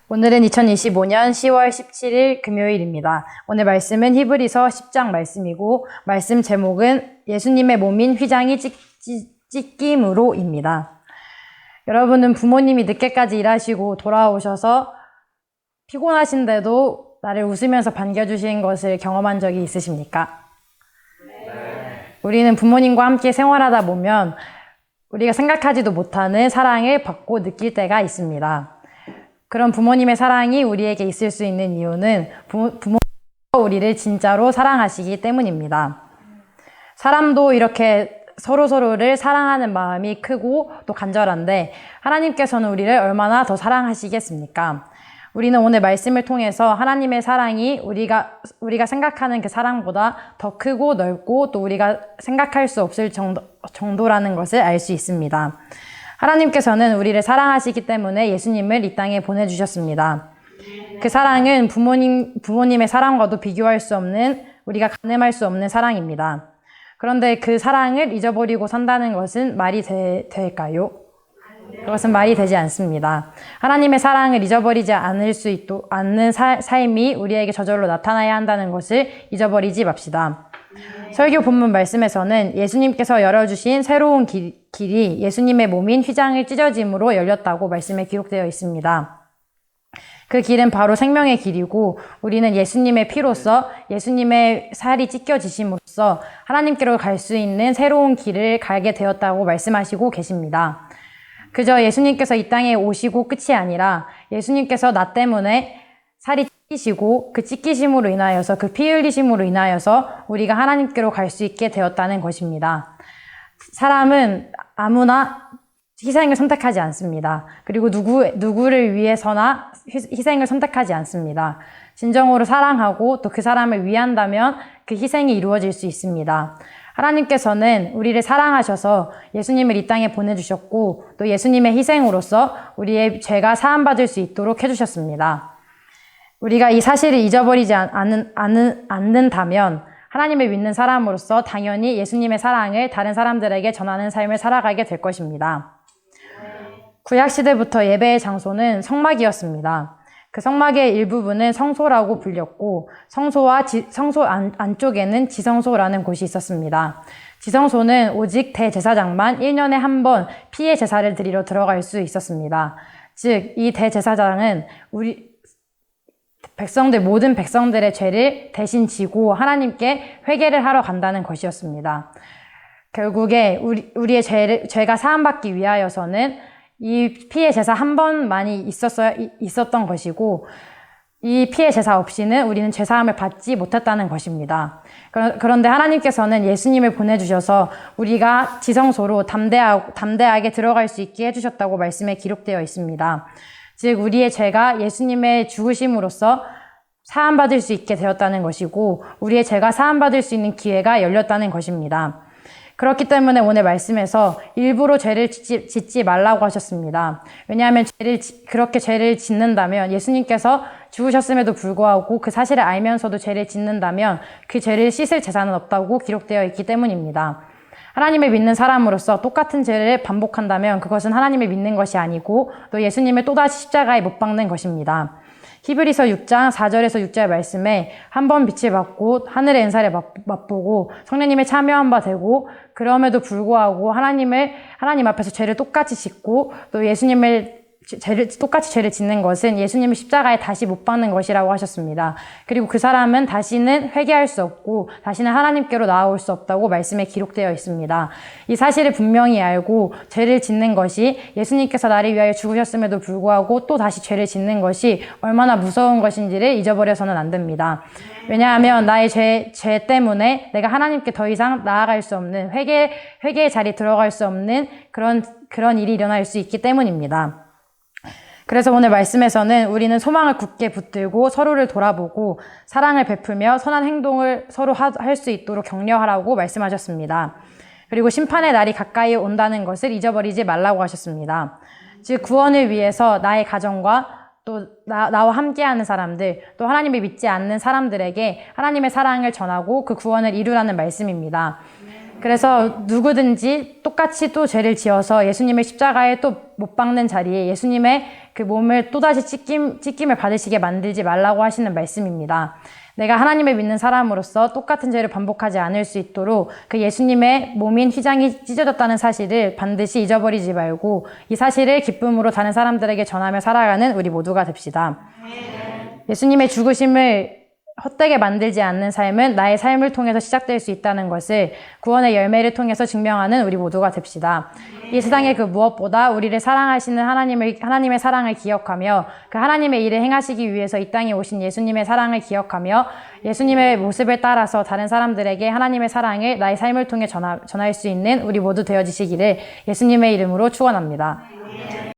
오늘은 2025년 10월 17일 금요일입니다. 오늘 말씀은 히브리서 10장 말씀이고 말씀 제목은 예수님의 몸인 휘장이 찢김으로입니다. 여러분은 부모님이 늦게까지 일하시고 돌아오셔서 피곤하신데도 나를 웃으면서 반겨주신 것을 경험한 적이 있으십니까? 네. 우리는 부모님과 함께 생활하다 보면 우리가 생각하지도 못하는 사랑을 받고 느낄 때가 있습니다. 그런 부모님의 사랑이 우리에게 있을 수 있는 이유는 부모님이 우리를 진짜로 사랑하시기 때문입니다. 사람도 이렇게 서로서로를 사랑하는 마음이 크고 또 간절한데 하나님께서는 우리를 얼마나 더 사랑하시겠습니까? 우리는 오늘 말씀을 통해서 하나님의 사랑이 우리가 생각하는 그 사랑보다 더 크고 넓고 또 우리가 생각할 수 없을 정도라는 것을 알 수 있습니다. 하나님께서는 우리를 사랑하시기 때문에 예수님을 이 땅에 보내주셨습니다. 그 사랑은 부모님의 사랑과도 비교할 수 없는, 우리가 가늠할 수 없는 사랑입니다. 그런데 그 사랑을 잊어버리고 산다는 것은 말이 될까요? 그것은 말이 되지 않습니다. 하나님의 사랑을 잊어버리지 않는 삶이 우리에게 저절로 나타나야 한다는 것을 잊어버리지 맙시다. 설교 본문 말씀에서는 예수님께서 열어주신 새로운 길이 예수님의 몸인 휘장을 찢어짐으로 열렸다고 말씀에 기록되어 있습니다. 그 길은 바로 생명의 길이고 우리는 예수님의 피로써 예수님의 살이 찢겨지심으로써 하나님께로 갈 수 있는 새로운 길을 가게 되었다고 말씀하시고 계십니다. 그저 예수님께서 이 땅에 오시고 끝이 아니라 예수님께서 나 때문에 살이 찢기시고 그 찢기심으로 인하여서 그 피 흘리심으로 인하여서 우리가 하나님께로 갈 수 있게 되었다는 것입니다. 사람은 아무나 희생을 선택하지 않습니다. 그리고 누구를 위해서나 희생을 선택하지 않습니다. 진정으로 사랑하고 또 그 사람을 위한다면 그 희생이 이루어질 수 있습니다. 하나님께서는 우리를 사랑하셔서 예수님을 이 땅에 보내주셨고 또 예수님의 희생으로서 우리의 죄가 사함받을 수 있도록 해주셨습니다. 우리가 이 사실을 잊어버리지 않는다면 하나님을 믿는 사람으로서 당연히 예수님의 사랑을 다른 사람들에게 전하는 삶을 살아가게 될 것입니다. 구약시대부터 예배의 장소는 성막이었습니다. 그 성막의 일부분은 성소라고 불렸고 성소 안쪽에는 지성소라는 곳이 있었습니다. 지성소는 오직 대제사장만 1년에 한 번 피의 제사를 드리러 들어갈 수 있었습니다. 즉, 이 대제사장은 모든 백성들의 죄를 대신 지고 하나님께 회개를 하러 간다는 것이었습니다. 결국에 우리의 죄가 사함받기 위하여서는 이 피의 제사 한 번만이 있었던 것이고 이 피의 제사 없이는 우리는 죄사함을 받지 못했다는 것입니다. 그런데 하나님께서는 예수님을 보내주셔서 우리가 지성소로 담대하게 들어갈 수 있게 해주셨다고 말씀에 기록되어 있습니다. 즉 우리의 죄가 예수님의 죽으심으로써 사함받을 수 있게 되었다는 것이고 우리의 죄가 사함받을 수 있는 기회가 열렸다는 것입니다. 그렇기 때문에 오늘 말씀에서 일부러 죄를 짓지 말라고 하셨습니다. 왜냐하면 그렇게 죄를 짓는다면 예수님께서 죽으셨음에도 불구하고 그 사실을 알면서도 죄를 짓는다면 그 죄를 씻을 제사는 없다고 기록되어 있기 때문입니다. 하나님을 믿는 사람으로서 똑같은 죄를 반복한다면 그것은 하나님을 믿는 것이 아니고 또 예수님을 또다시 십자가에 못 박는 것입니다. 히브리서 6장 4절에서 6절 말씀에 한 번 빛을 받고 하늘의 은사를 맛보고 성령님의 참여한 바 되고 그럼에도 불구하고 하나님 앞에서 죄를 똑같이 짓고 또 똑같이 죄를 짓는 것은 예수님을 십자가에 다시 못 박는 것이라고 하셨습니다. 그리고 그 사람은 다시는 회개할 수 없고 다시는 하나님께로 나아올 수 없다고 말씀에 기록되어 있습니다. 이 사실을 분명히 알고 죄를 짓는 것이 예수님께서 나를 위하여 죽으셨음에도 불구하고 또 다시 죄를 짓는 것이 얼마나 무서운 것인지를 잊어버려서는 안 됩니다. 왜냐하면 나의 죄 때문에 내가 하나님께 더 이상 나아갈 수 없는 회개의 자리에 들어갈 수 없는 그런 일이 일어날 수 있기 때문입니다. 그래서 오늘 말씀에서는 우리는 소망을 굳게 붙들고 서로를 돌아보고 사랑을 베풀며 선한 행동을 서로 할 수 있도록 격려하라고 말씀하셨습니다. 그리고 심판의 날이 가까이 온다는 것을 잊어버리지 말라고 하셨습니다. 즉 구원을 위해서 나의 가정과 또 나와 함께하는 사람들, 또 하나님을 믿지 않는 사람들에게 하나님의 사랑을 전하고 그 구원을 이루라는 말씀입니다. 그래서 누구든지 똑같이 또 죄를 지어서 예수님의 십자가에 또 못 박는 자리에 예수님의 그 몸을 또다시 찢김을 받으시게 만들지 말라고 하시는 말씀입니다. 내가 하나님을 믿는 사람으로서 똑같은 죄를 반복하지 않을 수 있도록 그 예수님의 몸인 휘장이 찢어졌다는 사실을 반드시 잊어버리지 말고 이 사실을 기쁨으로 다른 사람들에게 전하며 살아가는 우리 모두가 됩시다. 예수님의 죽으심을 헛되게 만들지 않는 삶은 나의 삶을 통해서 시작될 수 있다는 것을 구원의 열매를 통해서 증명하는 우리 모두가 됩시다. 이 세상의 그 무엇보다 우리를 사랑하시는 하나님의 사랑을 기억하며 그 하나님의 일을 행하시기 위해서 이 땅에 오신 예수님의 사랑을 기억하며 예수님의 모습을 따라서 다른 사람들에게 하나님의 사랑을 나의 삶을 통해 전할 수 있는 우리 모두 되어지시기를 예수님의 이름으로 축원합니다.